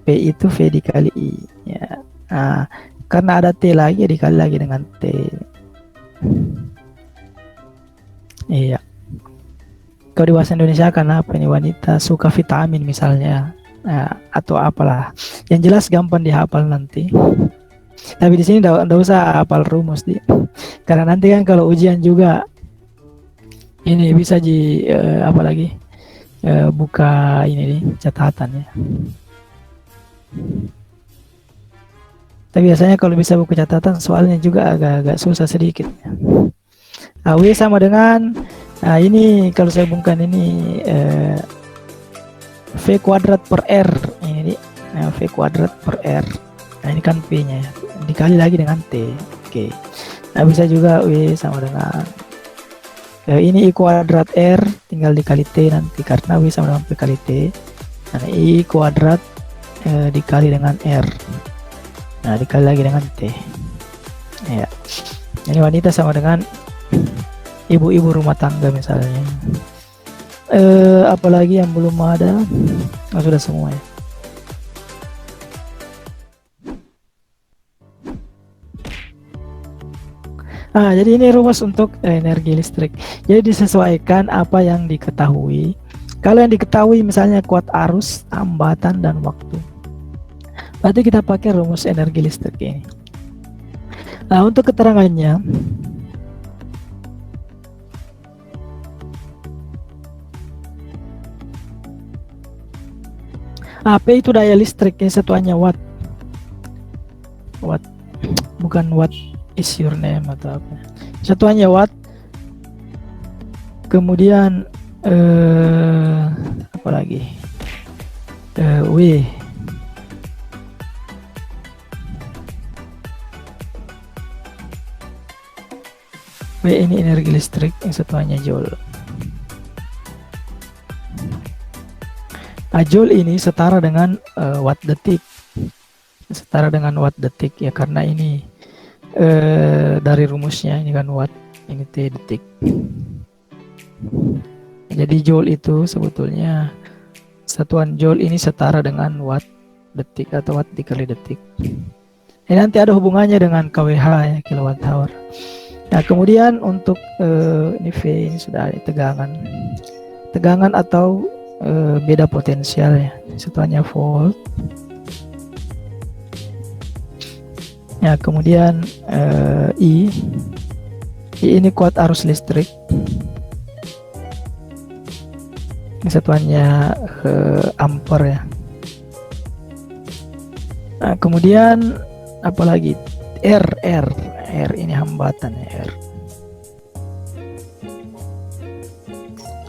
P itu V dikali I ya. Nah, karena ada T lagi dikali lagi dengan T. Iya. Kalau di bahasa Indonesia kan apa ini, wanita suka vitamin misalnya, atau apalah. Yang jelas gampang dihafal nanti. Tapi di sini enggak usah hafal rumus karena nanti kan kalau ujian juga ini bisa apalagi buka ini nih catatan ya. Tapi biasanya kalau bisa buku catatan soalnya juga agak-agak susah sedikit. W sama dengan ini kalau saya hubungkan ini V kuadrat per R ini V kuadrat per R. Nah ini kan P nya dikali lagi dengan T. Oke. Nah bisa juga W sama dengan ini I kuadrat R tinggal dikali T nanti karena W sama dengan P kali T. Nah I kuadrat dikali dengan R, nah dikali lagi dengan T ya. Ini wanita sama dengan ibu-ibu rumah tangga misalnya. Apalagi yang belum ada, sudah semua ya. Jadi ini rumus untuk energi listrik. Jadi disesuaikan apa yang diketahui. Kalau yang diketahui misalnya kuat arus, hambatan, dan waktu, berarti kita pakai rumus energi listrik ini. Nah, untuk keterangannya, P itu daya listrik, ini satuannya watt. Watt, bukan what is your name atau apa. Satuannya watt. Kemudian apa lagi? W. W ini energi listrik, yang satuannya joule. Joule ini setara dengan watt detik. Setara dengan watt detik ya, karena ini dari rumusnya ini kan watt, ini T detik. Jadi joule itu sebetulnya satuan joule ini setara dengan watt detik atau watt dikali detik. Ini nanti ada hubungannya dengan kWh ya, kilowatt hour. Nah, kemudian untuk ini V ini sudah ada tegangan atau beda potensial ya, satuannya volt. Ya, kemudian I ini kuat arus listrik. Ini satuannya ampere ya. Nah, kemudian apalagi R ini hambatan ya,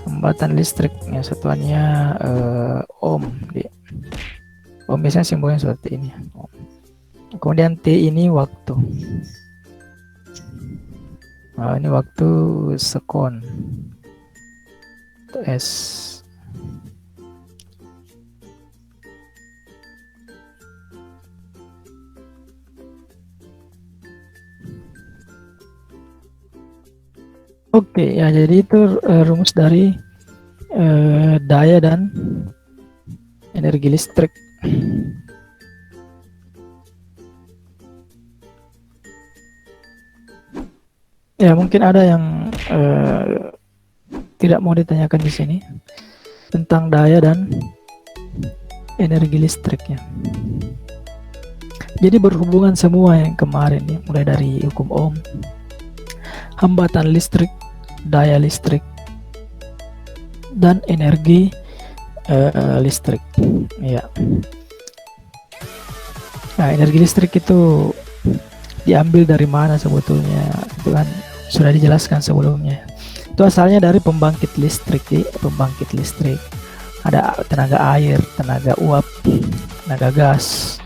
hambatan listriknya, satuannya ohm. Ohm biasanya simbolnya seperti ini. Kemudian T ini waktu. Nah, ini waktu sekon. S. Oke, ya jadi itu rumus dari daya dan energi listrik. Ya, mungkin ada yang tidak mau ditanyakan di sini tentang daya dan energi listriknya. Jadi berhubungan semua yang kemarin ya, mulai dari hukum Ohm, hambatan listrik, daya listrik, dan energi listrik. Ya. Nah, energi listrik itu diambil dari mana sebetulnya? Itu kan sudah dijelaskan sebelumnya. Itu asalnya dari pembangkit listrik. Pembangkit listrik ada tenaga air, tenaga uap, tenaga gas.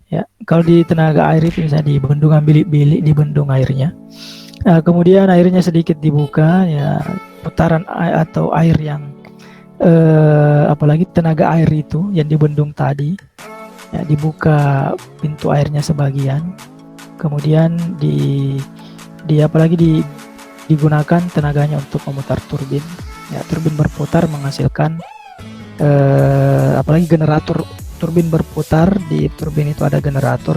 Ya, kalau di tenaga air itu misalnya di bendungan bilik-bilik, di bendung airnya. Nah, kemudian airnya sedikit dibuka, ya putaran air atau air yang apalagi tenaga air itu yang dibendung tadi, ya, dibuka pintu airnya sebagian, kemudian digunakan tenaganya untuk memutar turbin. Ya, turbin berputar menghasilkan apalagi generator. Turbin berputar, di turbin itu ada generator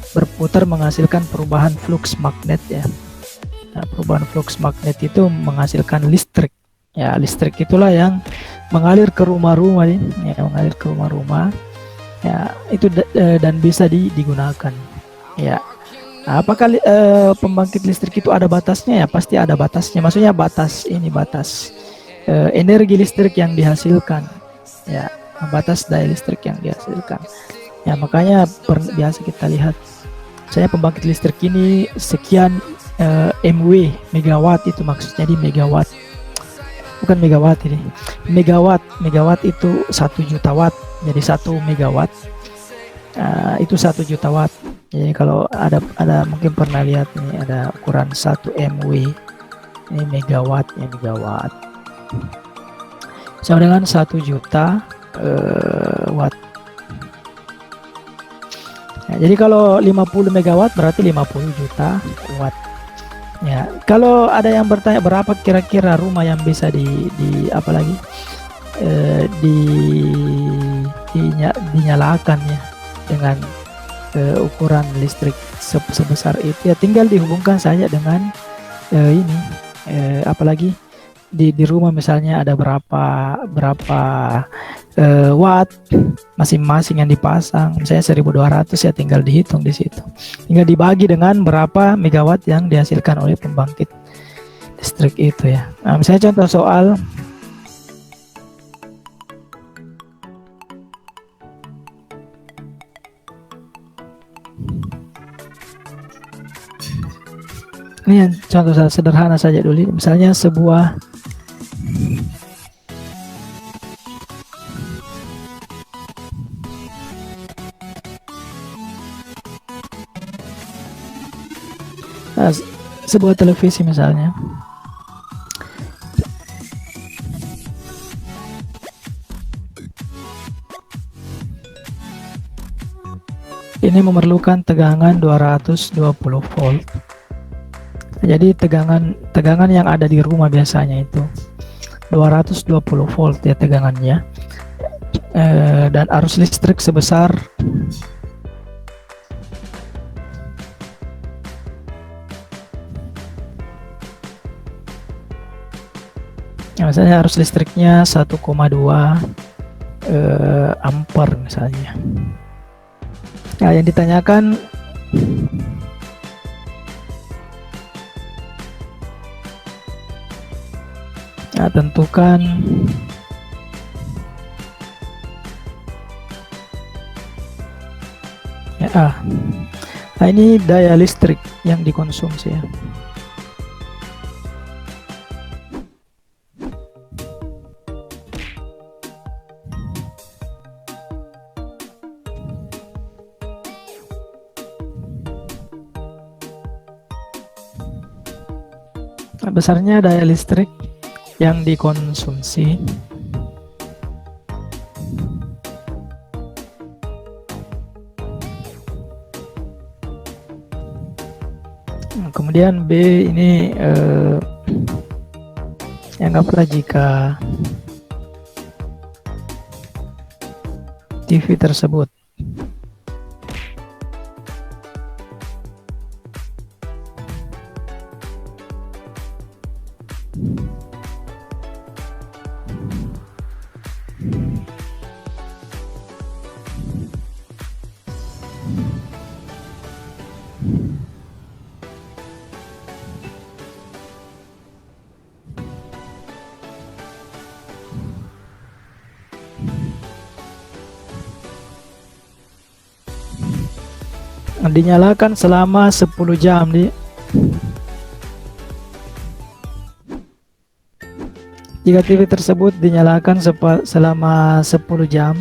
berputar menghasilkan perubahan flux magnet ya. Nah, perubahan flux magnet itu menghasilkan listrik. Ya, listrik itulah yang mengalir ke rumah-rumah ya, mengalir ke rumah-rumah. Ya, itu dan bisa digunakan. Ya. Nah, apakah pembangkit listrik itu ada batasnya? Ya, pasti ada batasnya. Maksudnya batas energi listrik yang dihasilkan. Ya, batas daya listrik yang dihasilkan. Ya, makanya biasa kita lihat saya pembangkit listrik ini sekian MW, megawatt, itu maksudnya di megawatt. Bukan megawatt ini. Megawatt itu 1 juta watt. Jadi 1 megawatt itu 1 juta watt. Jadi kalau ada mungkin pernah lihat ini ada ukuran 1 MW. Ini megawatt ya, megawatt. Sama dengan 1 juta watt. Ya, jadi kalau 50 megawatt berarti 50 juta watt. Ya, kalau ada yang bertanya berapa kira-kira rumah yang bisa dinyalakan ya dengan ukuran listrik sebesar itu, ya tinggal dihubungkan saja dengan apalagi di rumah misalnya ada berapa watt masing-masing yang dipasang, misalnya 1200, ya tinggal dihitung di situ, tinggal dibagi dengan berapa megawatt yang dihasilkan oleh pembangkit listrik itu ya. Nah, misalnya contoh soal ini yang contoh sederhana saja dulu, misalnya sebuah televisi misalnya. Ini memerlukan tegangan 220 volt. Jadi tegangan yang ada di rumah biasanya itu 220 volt ya tegangannya. Dan arus listrik sebesar misalnya arus listriknya 1,2 ampere misalnya. Nah, yang ditanyakan tentukan ya, nah ini daya listrik yang dikonsumsi ya. Besarnya daya listrik yang dikonsumsi kemudian B ini anggaplah jika TV tersebut dinyalakan selama 10 jam jika TV tersebut dinyalakan selama 10 jam,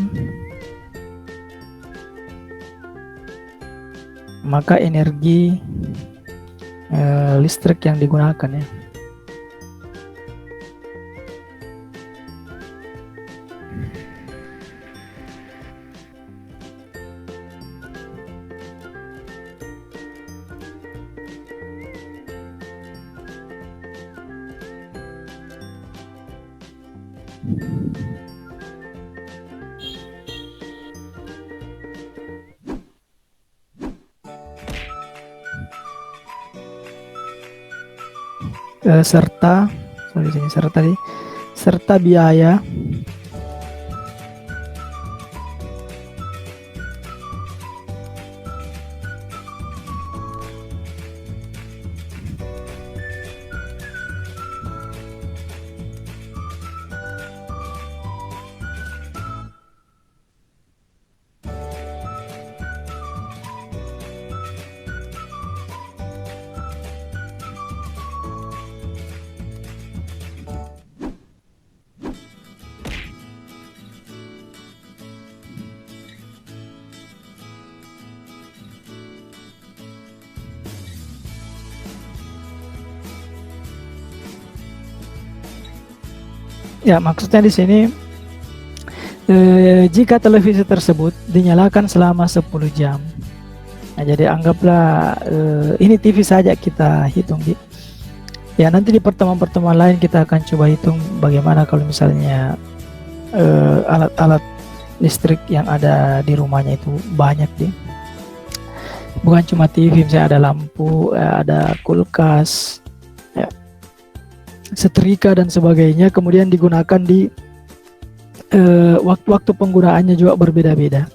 maka energi listrik yang digunakan ya. Serta biaya ya, maksudnya di sini jika televisi tersebut dinyalakan selama 10 jam. Nah, jadi anggaplah ini TV saja kita hitung ya, nanti di pertemuan-pertemuan lain kita akan coba hitung bagaimana kalau misalnya alat-alat listrik yang ada di rumahnya itu banyak bukan cuma TV, misalnya ada lampu, ada kulkas ya, setrika dan sebagainya, kemudian digunakan di waktu-waktu penggunaannya juga berbeda-beda,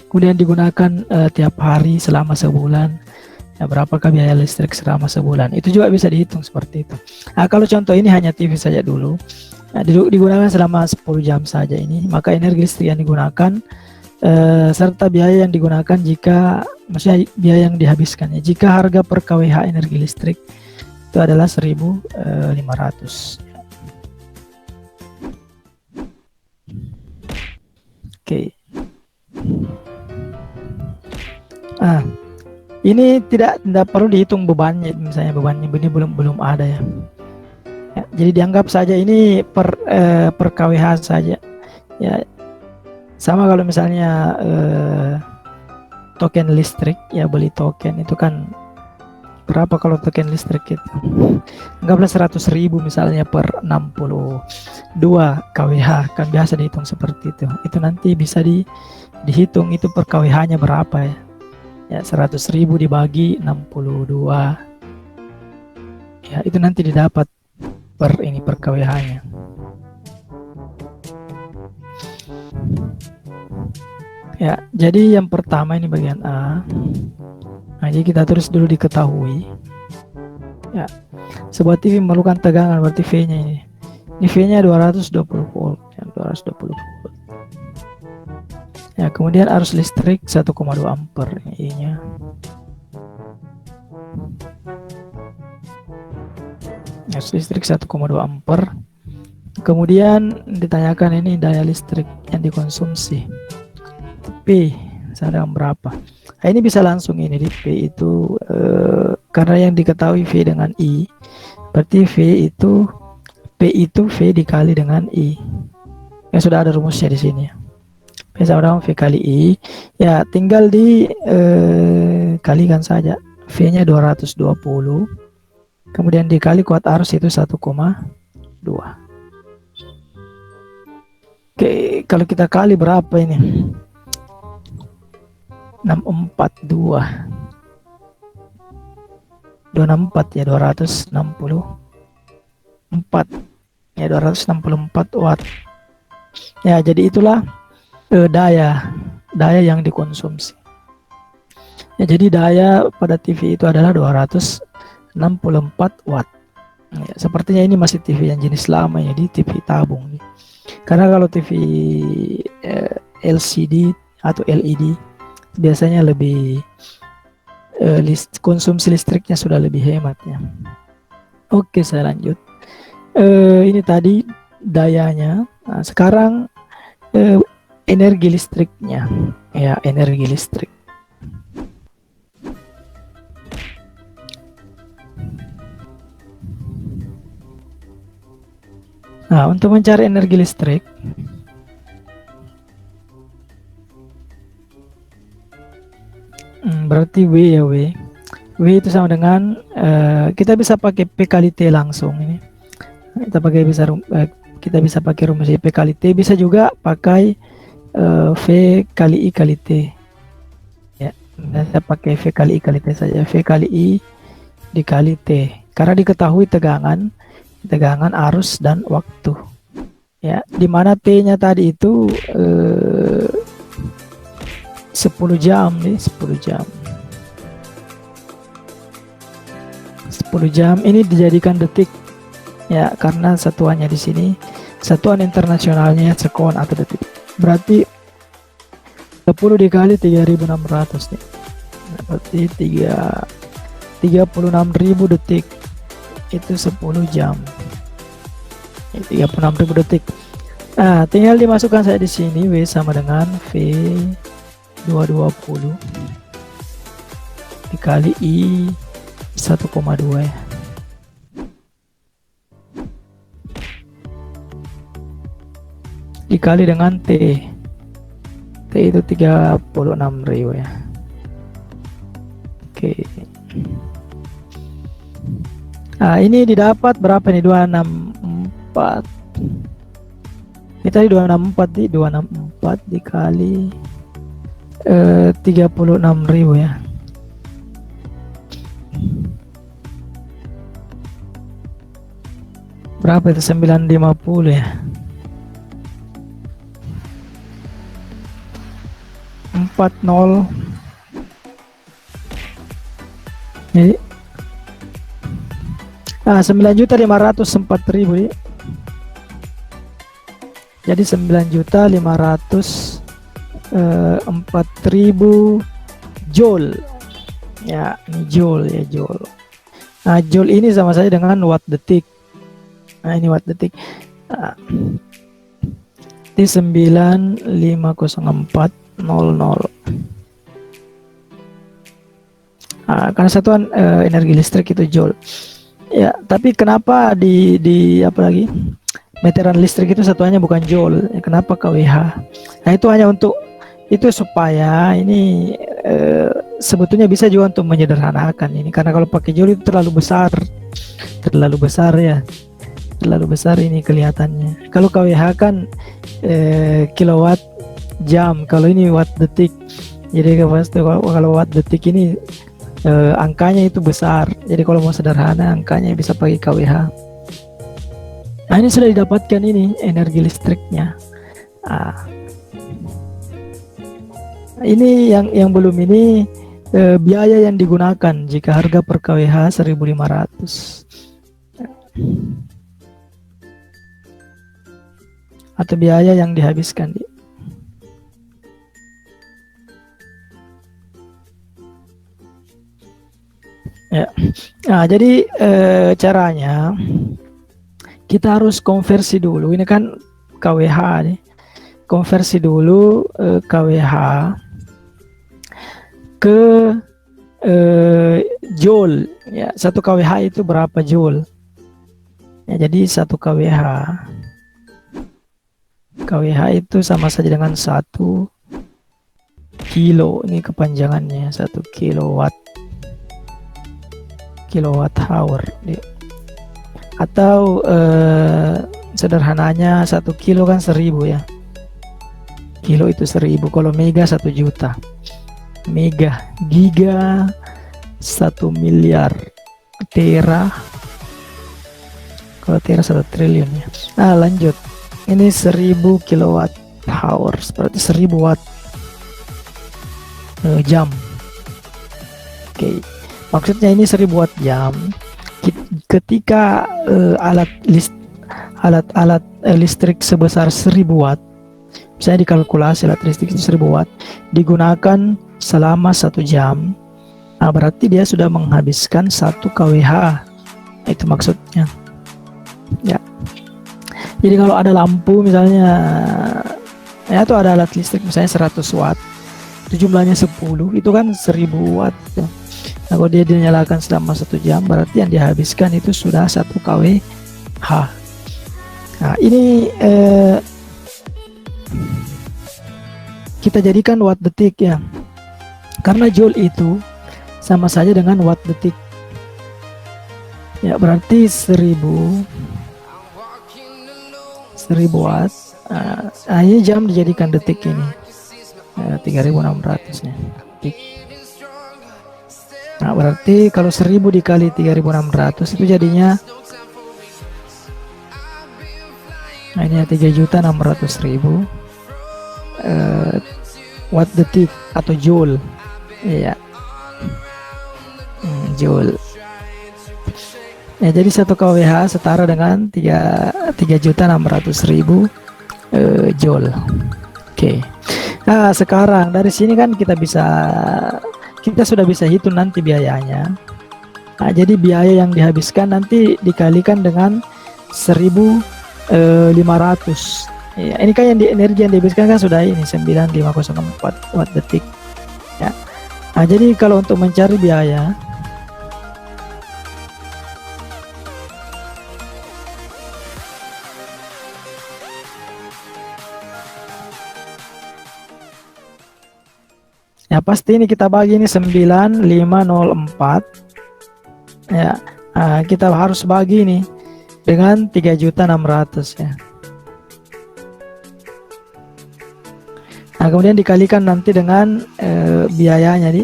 kemudian digunakan tiap hari selama sebulan ya, berapakah biaya listrik selama sebulan, itu juga bisa dihitung seperti itu. Nah, kalau contoh ini hanya TV saja dulu, nah, digunakan selama 10 jam saja ini, maka energi listrik yang digunakan serta biaya yang digunakan maksudnya biaya yang dihabiskannya jika harga per kWh energi listrik itu adalah 1.500. Oke. Ini tidak perlu dihitung bebannya, misalnya bebannya ini belum ada ya. Jadi dianggap saja ini per kWh saja ya. Sama kalau misalnya token listrik ya, beli token itu kan berapa kalau token listrik itu, anggaplah 100.000 misalnya per 62 kWh, kan biasa dihitung seperti itu nanti bisa dihitung itu per kWh nya berapa ya, 100.000 dibagi 62 ya, itu nanti didapat per ini per kWh-nya. Ya, jadi yang pertama ini bagian A. Nah, jadi kita tulis dulu diketahui. Ya, sebuah TV memerlukan tegangan, berarti V-nya ini. Ini V-nya 220 volt, ya, 220 volt. Ya, kemudian arus listrik 1,2 ampere, I-nya. Arus listrik 1,2 ampere. Kemudian ditanyakan ini daya listrik yang dikonsumsi. P sedang berapa? Nah, ini bisa langsung ini di P itu karena yang diketahui V dengan I, berarti P itu V dikali dengan I. Ya sudah ada rumusnya di sini. P sama dengan V kali I. Ya tinggal di kalikan saja. V-nya 220. Kemudian dikali kuat arus itu 1,2. Oke, kalau kita kali berapa ini? 642 264 ya, 264 ya, 264 watt ya. Jadi itulah daya yang dikonsumsi ya. Jadi daya pada TV itu adalah 264 watt ya. Sepertinya ini masih TV yang jenis lama ya, di TV tabung nih. Karena kalau TV LCD atau LED biasanya lebih konsumsi listriknya sudah lebih hemat ya. Oke, saya lanjut. Ini tadi dayanya. Nah, sekarang energi listriknya ya, energi listrik. Nah, untuk mencari energi listrik, berarti W ya, W itu sama dengan kita bisa pakai P kali T langsung ini. Kita bisa pakai rumus P kali T, bisa juga pakai V kali I kali T. Ya, kita pakai V kali I kali T saja. V kali I dikali T. Karena diketahui tegangan, arus dan waktu. Ya, dimana T-nya tadi itu 10 jam nih, 10 jam. 10 jam ini dijadikan detik ya, karena satuannya di sini satuan internasionalnya sekon atau detik. Berarti 10 dikali 3600 nih. Berarti 36.000 detik itu 10 jam. 36.000 detik. Nah, tinggal dimasukkan saya di sini W sama dengan V 220 dikali I 1,2 ya. Dikali dengan T. T itu 36.000 ya. Oke. Nah, ini didapat berapa nih? 264. Ini tadi 264 di 264 dikali 36.000 ya. Berapa itu? 950 ya. 40. Jadi 9.504.000 ya. Jadi 9.504.000 joule. Ya, ini joule ya, joule. Nah, joule ini sama saja dengan watt detik. Nah, ini watt detik. Nah, di 9.504.00. Nah, karena satuan energi listrik itu joule. Ya, tapi kenapa di apa lagi? Meteran listrik itu satuannya bukan joule. Ya, kenapa kWh? Nah, itu hanya untuk itu supaya ini sebetulnya bisa juga untuk menyederhanakan ini, karena kalau pakai joule itu terlalu besar ya, terlalu besar ini kelihatannya. Kalau kWh kan kilowatt jam, kalau ini watt detik. Jadi kalau watt detik ini angkanya itu besar. Jadi kalau mau sederhana angkanya bisa pakai kWh. Nah, ini sudah didapatkan ini energi listriknya. Nah, ini yang belum ini biaya yang digunakan jika harga per kWh 1.500 atau biaya yang dihabiskan. Ya. Nah, jadi caranya kita harus konversi dulu. Ini kan kWh nih. Konversi dulu kWh ke joule. Ya, 1 kWh itu berapa joule? Ya, jadi 1 kWh itu sama saja dengan 1 kilo. Ini kepanjangannya 1 kilowatt hour. Atau sederhananya 1 kilo kan 1000 ya. Kilo itu 1000. Kalau mega 1 juta. Mega, giga 1 miliar, tera, kalau tera 1 triliun ya. Nah, lanjut. Ini 1000 kilowatt hour, berarti 1000 watt jam. Oke. Maksudnya ini 1000 watt jam. Ketika alat listrik sebesar 1000 watt, misalnya dikalkulasi alat listrik itu 1000 watt digunakan selama 1 jam, nah berarti dia sudah menghabiskan 1 kWh. Itu maksudnya ya. Jadi kalau ada lampu misalnya ya, atau ada alat listrik misalnya 100 watt, itu jumlahnya 10, itu kan 1000 watt ya. Nah, kalau dia dinyalakan selama 1 jam, berarti yang dihabiskan itu sudah 1 kWh. Nah, ini kita jadikan watt detik ya, karena joule itu sama saja dengan watt detik ya, berarti 1000 watt. Nah, ini jam dijadikan detik ini 3600 nya detik. Nah, berarti kalau 1000 dikali 3600 itu jadinya, nah ini 3.600.000 watt detik atau joule. Iya. Joule. Ya, jadi 1 kWh setara dengan 3.600.000 joule. Oke. Nah, sekarang dari sini kan kita sudah bisa hitung nanti biayanya. Nah, jadi biaya yang dihabiskan nanti dikalikan dengan 1.500. Ya, ini kan energi yang dihabiskan kan sudah ini 9504 watt detik. Ya. Nah, jadi kalau untuk mencari biaya, ya pasti ini kita bagi ini 9504 ya. Nah, kita harus bagi ini dengan 3.600 ya. Nah, kemudian dikalikan nanti dengan biayanya di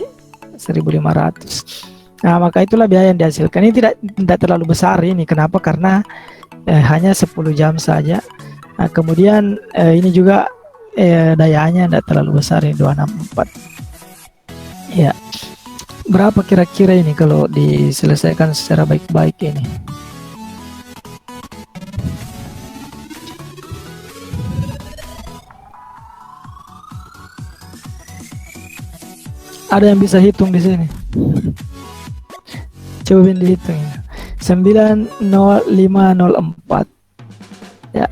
1.500. Nah, maka itulah biaya yang dihasilkan. Ini tidak terlalu besar ini. Kenapa? Karena hanya 10 jam saja. Nah, kemudian ini juga dayanya tidak terlalu besar, ini 264. Ya, berapa kira-kira ini kalau diselesaikan secara baik-baik ini? Ada yang bisa hitung di sini? Coba dihitung ya. 90504 ya.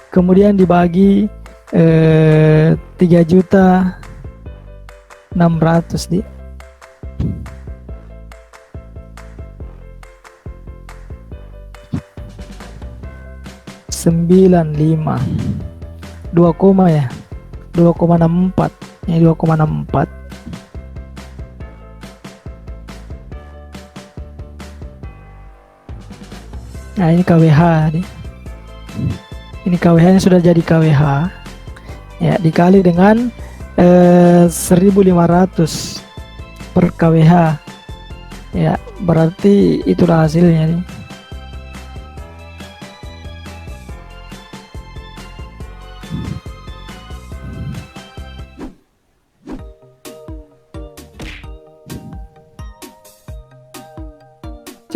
Kemudian dibagi 3.600 di 95 2 koma ya, 2,64 ini 2,64. Nah, ini kWh nih. Ini kWh nya sudah jadi kWh ya, dikali dengan 1.500 per kWh ya, berarti itulah hasilnya nih.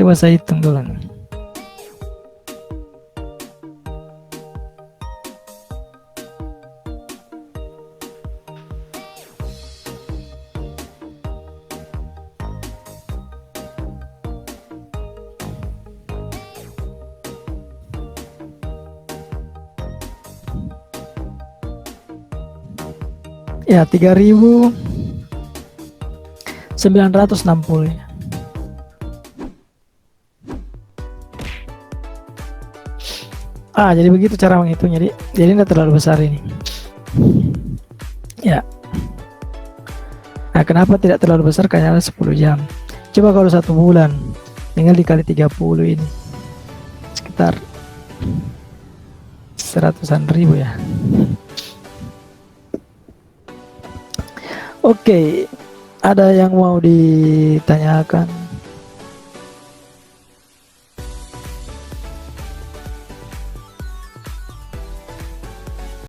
Coba saya hitung dulu nih. Ya, 3.960 ya. Jadi begitu cara menghitung. Jadi tidak terlalu besar ini. Ya. Nah, kenapa tidak terlalu besar? Karena 10 jam. Coba kalau 1 bulan, tinggal dikali 30 ini. Sekitar 100-an ribu ya. Oke, ada yang mau ditanyakan?